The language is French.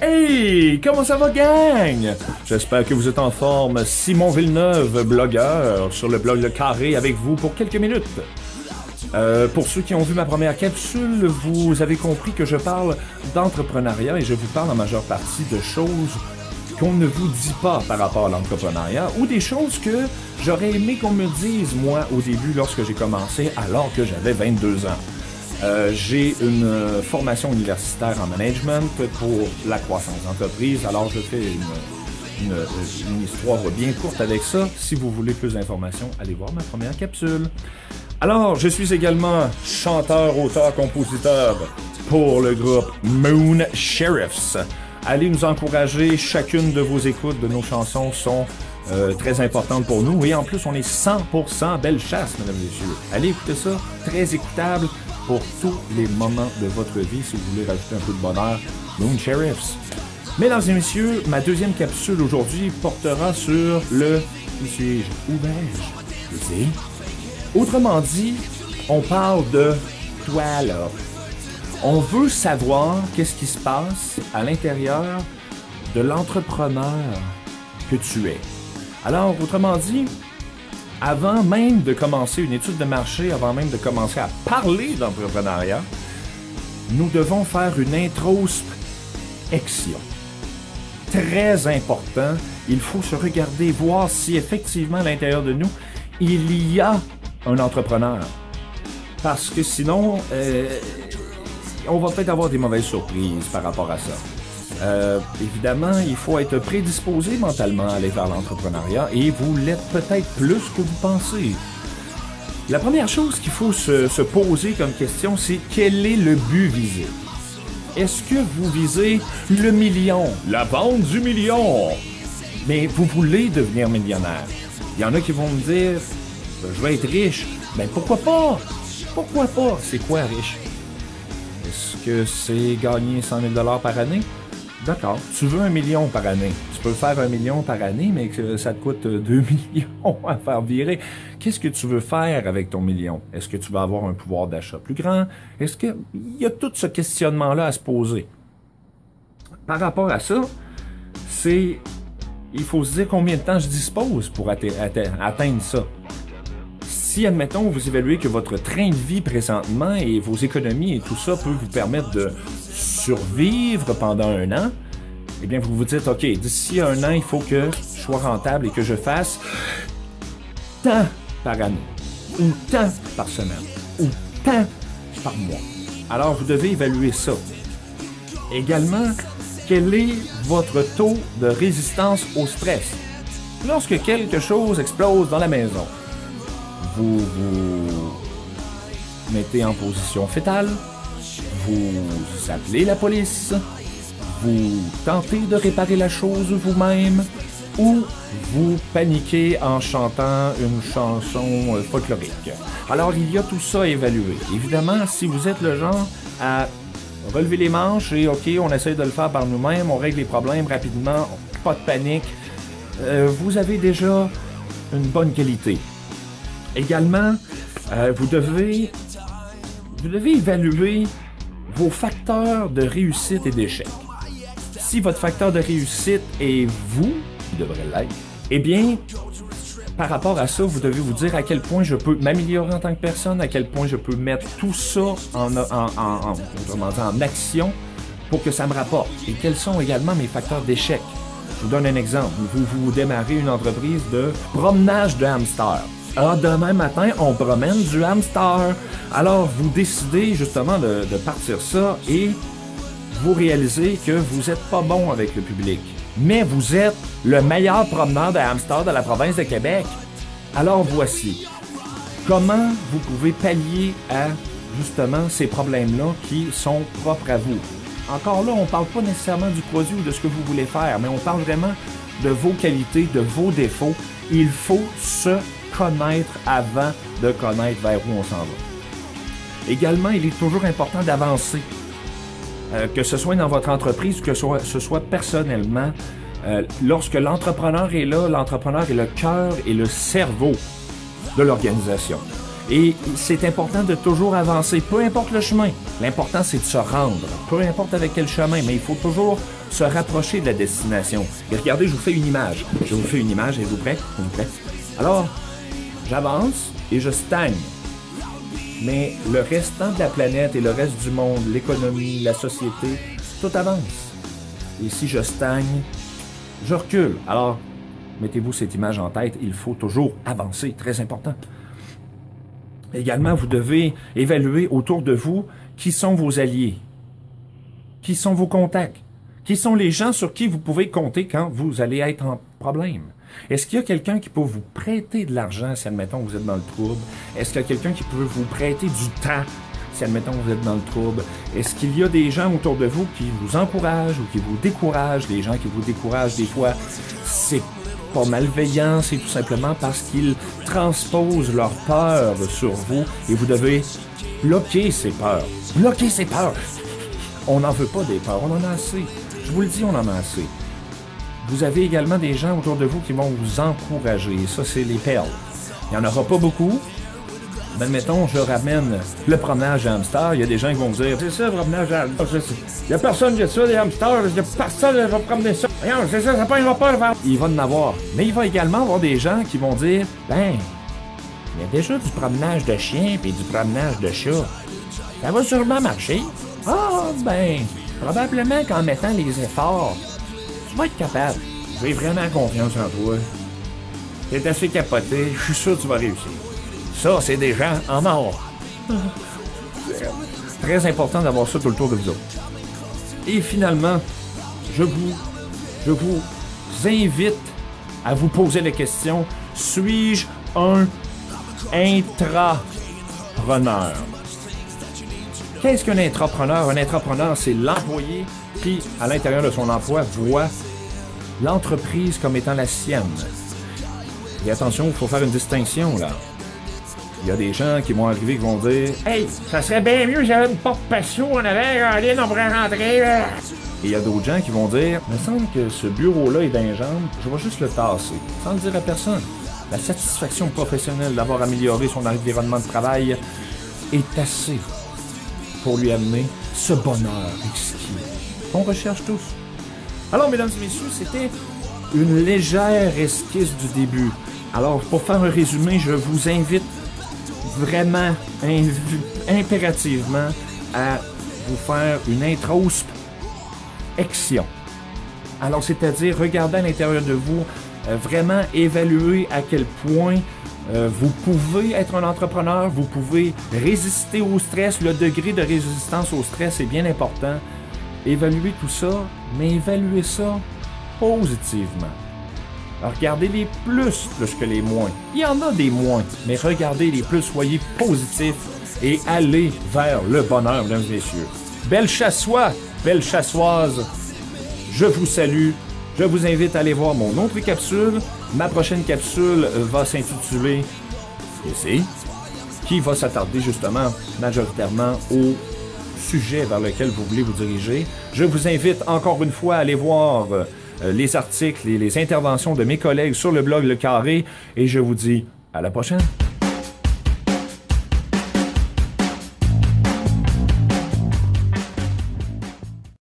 Hey! Comment ça va, gang? J'espère que vous êtes en forme. Simon Villeneuve, blogueur, sur le blog Le Carré, avec vous pour quelques minutes. Pour ceux qui ont vu ma première capsule, vous avez compris que je parle d'entrepreneuriat et je vous parle en majeure partie de choses qu'on ne vous dit pas par rapport à l'entrepreneuriat ou des choses que j'aurais aimé qu'on me dise, moi, au début, lorsque j'ai commencé, alors que j'avais 22 ans. J'ai une formation universitaire en management pour la croissance d'entreprise, alors je fais une histoire bien courte avec ça. Si vous voulez plus d'informations, allez voir ma première capsule. Alors, je suis également chanteur, auteur, compositeur pour le groupe Moon Sheriffs. Allez nous encourager, chacune de vos écoutes de nos chansons sont très importantes pour nous et en plus on est 100% belle chasse, mesdames et messieurs. Allez écouter ça, très écoutable pour tous les moments de votre vie si vous voulez rajouter un peu de bonheur. Moon Sheriffs. Mesdames et messieurs, ma deuxième capsule aujourd'hui portera sur le « Qui suis-je? Où vais-je? » Je sais. Autrement dit, on parle de toi là. On veut savoir qu'est-ce qui se passe à l'intérieur de l'entrepreneur que tu es. Alors, autrement dit, avant même de commencer une étude de marché, avant même de commencer à parler d'entrepreneuriat, nous devons faire une introspection. Très important, il faut se regarder, voir si effectivement à l'intérieur de nous, il y a un entrepreneur. Parce que sinon, on va peut-être avoir des mauvaises surprises par rapport à ça. Évidemment, il faut être prédisposé mentalement à aller vers l'entrepreneuriat et vous l'êtes peut-être plus que vous pensez. La première chose qu'il faut se poser comme question, c'est quel est le but visé? Est-ce que vous visez le million, la vente du million? Mais vous voulez devenir millionnaire. Il y en a qui vont me dire, je vais être riche. Ben pourquoi pas? Pourquoi pas? C'est quoi riche? Est-ce que c'est gagner 100 000 $ par année? D'accord. Tu veux 1 million par année. Tu peux faire 1 million par année, mais que ça te coûte 2 millions à faire virer. Qu'est-ce que tu veux faire avec ton million? Est-ce que tu vas avoir un pouvoir d'achat plus grand? Est-ce que... Il y a tout ce questionnement-là à se poser. Par rapport à ça, c'est... Il faut se dire combien de temps je dispose pour atteindre ça. Si, admettons, vous évaluez que votre train de vie présentement et vos économies et tout ça peut vous permettre de survivre pendant 1 an, eh bien, vous vous dites, OK, d'ici 1 an, il faut que je sois rentable et que je fasse tant par année, ou tant par semaine, ou tant par mois. Alors, vous devez évaluer ça. Également, quel est votre taux de résistance au stress? Lorsque quelque chose explose dans la maison, vous vous mettez en position fétale, vous appelez la police, vous tentez de réparer la chose vous-même ou vous paniquez en chantant une chanson folklorique. Alors, il y a tout ça à évaluer. Évidemment, si vous êtes le genre à relever les manches et OK, on essaie de le faire par nous-mêmes, on règle les problèmes rapidement, pas de panique, vous avez déjà une bonne qualité. Également, vous devez évaluer vos facteurs de réussite et d'échec. Si votre facteur de réussite est vous, il devrait l'être, eh bien, par rapport à ça, vous devez vous dire à quel point je peux m'améliorer en tant que personne, à quel point je peux mettre tout ça en action pour que ça me rapporte. Et quels sont également mes facteurs d'échec. Je vous donne un exemple. Vous démarrez une entreprise de promenage de hamster. Ah, demain matin, on promène du hamster. Alors, vous décidez justement de partir ça et vous réalisez que vous n'êtes pas bon avec le public. Mais vous êtes le meilleur promeneur de hamster de la province de Québec. Alors, voici comment vous pouvez pallier à justement ces problèmes-là qui sont propres à vous. Encore là, on ne parle pas nécessairement du produit ou de ce que vous voulez faire, mais on parle vraiment de vos qualités, de vos défauts. Il faut se connaître avant de connaître vers où on s'en va. Également, il est toujours important d'avancer. Que ce soit dans votre entreprise ou que ce soit personnellement. Lorsque l'entrepreneur est là, l'entrepreneur est le cœur et le cerveau de l'organisation. Et c'est important de toujours avancer, peu importe le chemin. L'important, c'est de se rendre. Peu importe avec quel chemin, mais il faut toujours se rapprocher de la destination. Et regardez, je vous fais une image. Je vous fais une image, êtes-vous prêts? Êtes-vous prêts? Alors, j'avance et je stagne. Mais le restant de la planète et le reste du monde, l'économie, la société, tout avance. Et si je stagne, je recule. Alors, mettez-vous cette image en tête, il faut toujours avancer, très important. Également, vous devez évaluer autour de vous qui sont vos alliés, qui sont vos contacts, qui sont les gens sur qui vous pouvez compter quand vous allez être en problème. Est-ce qu'il y a quelqu'un qui peut vous prêter de l'argent si, admettons, vous êtes dans le trouble? Est-ce qu'il y a quelqu'un qui peut vous prêter du temps si, admettons, vous êtes dans le trouble? Est-ce qu'il y a des gens autour de vous qui vous encouragent ou qui vous découragent? Les gens qui vous découragent, des fois, c'est pas malveillant, c'est tout simplement parce qu'ils transposent leur peur sur vous et vous devez bloquer ces peurs. Bloquer ces peurs! On n'en veut pas des peurs, on en a assez. Je vous le dis, on en a assez. Vous avez également des gens autour de vous qui vont vous encourager. Ça, c'est les perles. Il n'y en aura pas beaucoup. Mais admettons, je ramène le promenage à hamster. Il y a des gens qui vont me dire, c'est ça, le promenage à hamster. Il n'y a personne qui a ça, des hamsters. Il n'y a personne qui va promener ça. Voyons, c'est ça, ça pas pas. Il va en avoir. Mais il va également avoir des gens qui vont dire, ben, il y a déjà du promenage de chien et du promenage de chat. Ça va sûrement marcher. Ah, ben, probablement qu'en mettant les efforts, tu vas être capable. J'ai vraiment confiance en toi. T'es assez capoté, je suis sûr que tu vas réussir. Ça, c'est des gens en or. Très important d'avoir ça tout le tour de vous autres. Et finalement, je vous invite à vous poser la question, suis-je un intrapreneur? Qu'est-ce qu'un intrapreneur? Un intrapreneur, c'est l'employé qui, à l'intérieur de son emploi, voit l'entreprise comme étant la sienne. Et attention, il faut faire une distinction, là. Il y a des gens qui vont arriver qui vont dire « Hey, ça serait bien mieux si j'avais une porte patio en avant, Aline, on pourrait rentrer, là! » Et il y a d'autres gens qui vont dire « Il me semble que ce bureau-là est d'un jambe, je vais juste le tasser, sans le dire à personne. » La satisfaction professionnelle d'avoir amélioré son environnement de travail est assez pour lui amener ce bonheur exquis qu'on recherche tous. Alors, mesdames et messieurs, c'était une légère esquisse du début. Alors, pour faire un résumé, je vous invite vraiment, impérativement, à vous faire une introspection. Alors, c'est-à-dire, regardez à l'intérieur de vous, vraiment évaluer à quel point vous pouvez être un entrepreneur, vous pouvez résister au stress. Le degré de résistance au stress est bien important. Évaluez tout ça, mais évaluez ça positivement. Alors, regardez les plus que les moins. Il y en a des moins, mais regardez les plus, soyez positifs et allez vers le bonheur, mesdames et messieurs. Belle chassois, belle chassoise, je vous salue. Je vous invite à aller voir mon autre capsule. Ma prochaine capsule va s'intituler Ici, qui va s'attarder justement majoritairement au sujet vers lequel vous voulez vous diriger. Je vous invite encore une fois à aller voir les articles et les interventions de mes collègues sur le blog Le Carré et je vous dis à la prochaine.